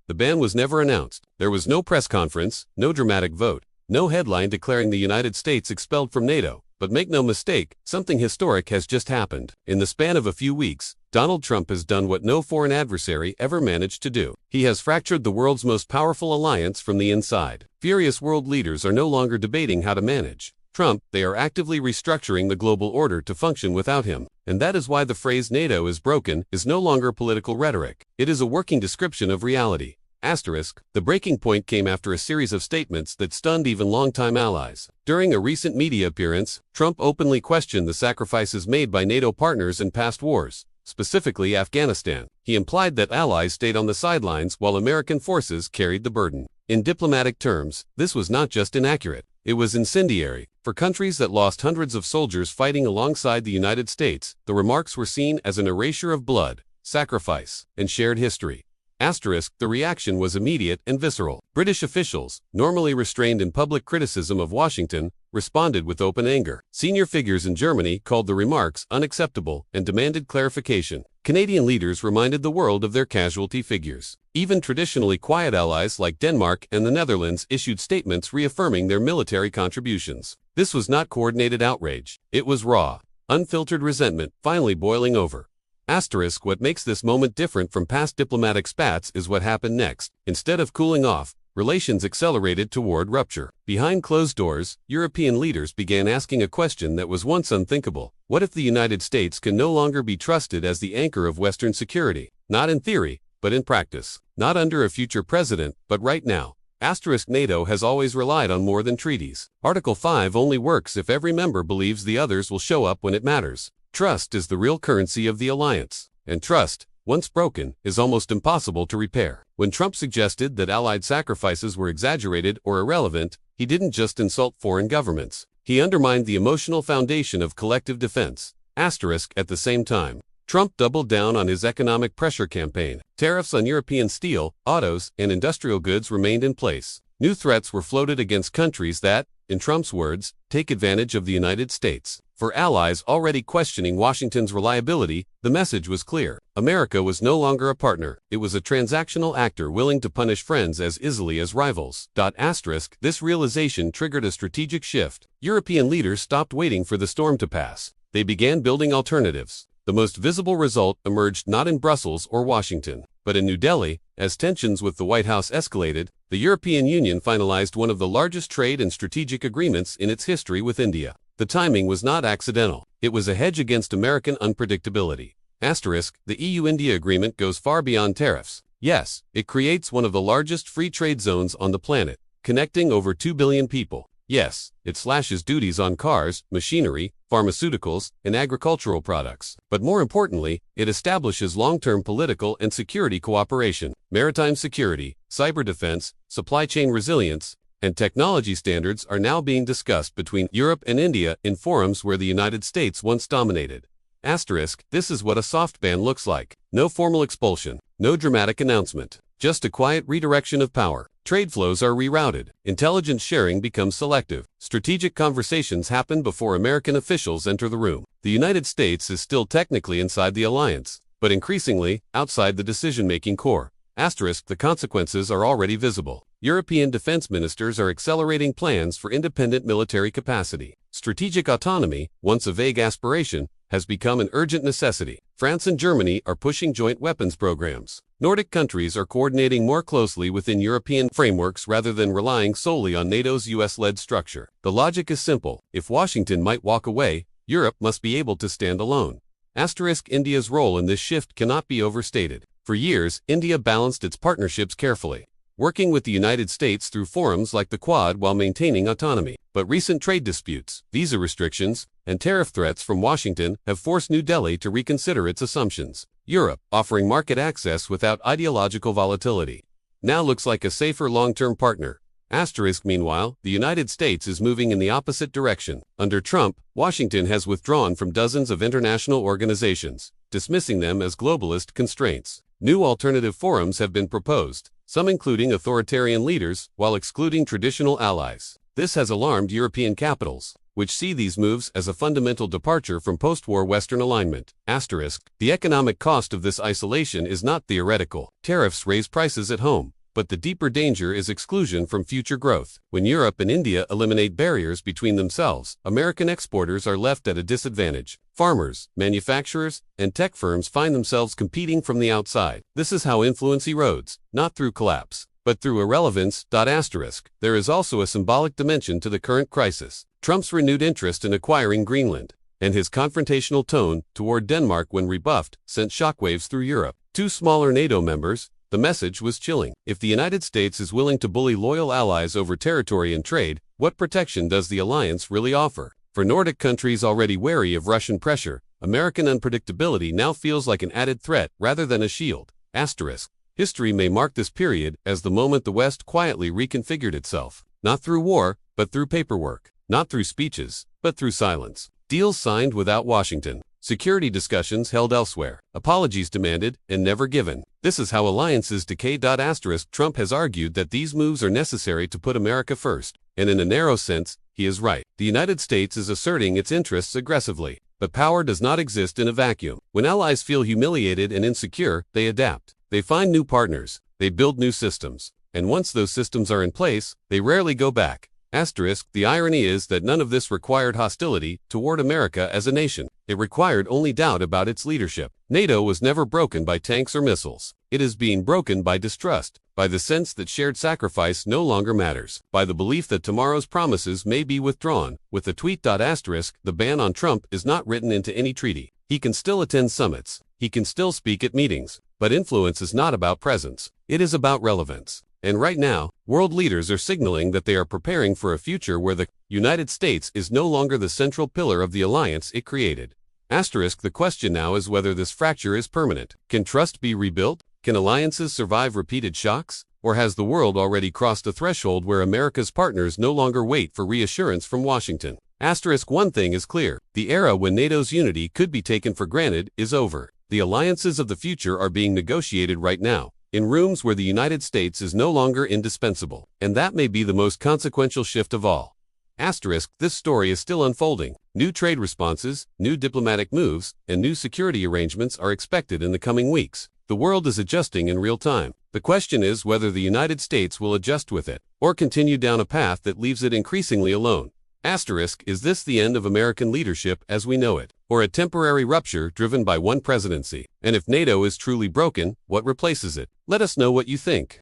The ban was never announced. There was no press conference, no dramatic vote, no headline declaring the United States expelled from NATO. But make no mistake, something historic has just happened. In the span of a few weeks, Donald Trump has done what no foreign adversary ever managed to do. He has fractured the world's most powerful alliance from the inside. Furious world leaders are no longer debating how to manage Trump, they are actively restructuring the global order to function without him. And that is why the phrase NATO is broken is no longer political rhetoric. It is a working description of reality. Asterisk, the breaking point came after a series of statements that stunned even longtime allies. During a recent media appearance, Trump openly questioned the sacrifices made by NATO partners in past wars, specifically Afghanistan. He implied that allies stayed on the sidelines while American forces carried the burden. In diplomatic terms, this was not just inaccurate, it was incendiary. For countries that lost hundreds of soldiers fighting alongside the United States, the remarks were seen as an erasure of blood, sacrifice, and shared history. Asterisk, the reaction was immediate and visceral. British officials, normally restrained in public criticism of Washington, responded with open anger. Senior figures in Germany called the remarks unacceptable and demanded clarification. Canadian leaders reminded the world of their casualty figures. Even traditionally quiet allies like Denmark and the Netherlands issued statements reaffirming their military contributions. This was not coordinated outrage. It was raw, unfiltered resentment finally boiling over. Asterisk, what makes this moment different from past diplomatic spats is what happened next. Instead of cooling off, relations accelerated toward rupture. Behind closed doors, European leaders began asking a question that was once unthinkable. What if the United States can no longer be trusted as the anchor of Western security? Not in theory, but in practice. Not under a future president, but right now. Asterisk, NATO has always relied on more than treaties. Article 5 only works if every member believes the others will show up when it matters. Trust is the real currency of the alliance, and trust, once broken, is almost impossible to repair. When Trump suggested that Allied sacrifices were exaggerated or irrelevant, he didn't just insult foreign governments. He undermined the emotional foundation of collective defense. Asterisk, at the same time, Trump doubled down on his economic pressure campaign. Tariffs on European steel, autos, and industrial goods remained in place. New threats were floated against countries that, in Trump's words, take advantage of the United States. For allies already questioning Washington's reliability, the message was clear. America was no longer a partner, it was a transactional actor willing to punish friends as easily as rivals. Asterisk, this realization triggered a strategic shift. European leaders stopped waiting for the storm to pass. They began building alternatives. The most visible result emerged not in Brussels or Washington, but in New Delhi. As tensions with the White House escalated, the European Union finalized one of the largest trade and strategic agreements in its history with India. The timing was not accidental. It was a hedge against American unpredictability. Asterisk, the EU-India agreement goes far beyond tariffs. Yes, it creates one of the largest free trade zones on the planet, connecting over 2 billion people. Yes, it slashes duties on cars, machinery, pharmaceuticals, and agricultural products. But more importantly, it establishes long-term political and security cooperation, maritime security, cyber defense, supply chain resilience, and technology standards are now being discussed between Europe and India in forums where the United States once dominated. Asterisk, this is what a soft ban looks like. No formal expulsion, no dramatic announcement, just a quiet redirection of power. Trade flows are rerouted, intelligence sharing becomes selective, strategic conversations happen before American officials enter the room. The United States is still technically inside the alliance, but increasingly, outside the decision-making core. Asterisk, the consequences are already visible. European defense ministers are accelerating plans for independent military capacity. Strategic autonomy, once a vague aspiration, has become an urgent necessity. France and Germany are pushing joint weapons programs. Nordic countries are coordinating more closely within European frameworks rather than relying solely on NATO's US-led structure. The logic is simple. If Washington might walk away, Europe must be able to stand alone. Asterisk, India's role in this shift cannot be overstated. For years, India balanced its partnerships carefully, working with the United States through forums like the Quad while maintaining autonomy. But recent trade disputes, visa restrictions, and tariff threats from Washington have forced New Delhi to reconsider its assumptions. Europe, offering market access without ideological volatility, now looks like a safer long-term partner. Asterisk, meanwhile, the United States is moving in the opposite direction. Under Trump, Washington has withdrawn from dozens of international organizations, dismissing them as globalist constraints. New alternative forums have been proposed, some including authoritarian leaders, while excluding traditional allies. This has alarmed European capitals, which see these moves as a fundamental departure from post-war Western alignment. Asterisk, the economic cost of this isolation is not theoretical. Tariffs raise prices at home, but the deeper danger is exclusion from future growth. When Europe and India eliminate barriers between themselves, American exporters are left at a disadvantage. Farmers, manufacturers, and tech firms find themselves competing from the outside. This is how influence erodes, not through collapse, but through irrelevance. There is also a symbolic dimension to the current crisis. Trump's renewed interest in acquiring Greenland, and his confrontational tone toward Denmark when rebuffed, sent shockwaves through Europe. Two smaller NATO members, the message was chilling. If the United States is willing to bully loyal allies over territory and trade, what protection does the alliance really offer? For Nordic countries already wary of Russian pressure, American unpredictability now feels like an added threat rather than a shield. History may mark this period as the moment the West quietly reconfigured itself, not through war, but through paperwork, not through speeches, but through silence. Deals signed without Washington. Security discussions held elsewhere. Apologies demanded and never given. This is how alliances decay. Trump has argued that these moves are necessary to put America first, and in a narrow sense, he is right. The United States is asserting its interests aggressively, but power does not exist in a vacuum. When allies feel humiliated and insecure, they adapt. They find new partners. They build new systems. And once those systems are in place, they rarely go back. The irony is that none of this required hostility toward America as a nation. It required only doubt about its leadership. NATO was never broken by tanks or missiles. It is being broken by distrust, by the sense that shared sacrifice no longer matters, by the belief that tomorrow's promises may be withdrawn. With the tweet. The ban on Trump is not written into any treaty. He can still attend summits. He can still speak at meetings. But influence is not about presence. It is about relevance. And right now, world leaders are signaling that they are preparing for a future where the United States is no longer the central pillar of the alliance it created. The question now is whether this fracture is permanent. Can trust be rebuilt? Can alliances survive repeated shocks? Or has the world already crossed a threshold where America's partners no longer wait for reassurance from Washington? One thing is clear. The era when NATO's unity could be taken for granted is over. The alliances of the future are being negotiated right now, in rooms where the United States is no longer indispensable. And that may be the most consequential shift of all. This story is still unfolding. New trade responses, new diplomatic moves, and new security arrangements are expected in the coming weeks. The world is adjusting in real time. The question is whether the United States will adjust with it, or continue down a path that leaves it increasingly alone. Is this the end of American leadership as we know it, or a temporary rupture driven by one presidency? And if NATO is truly broken, what replaces it? Let us know what you think.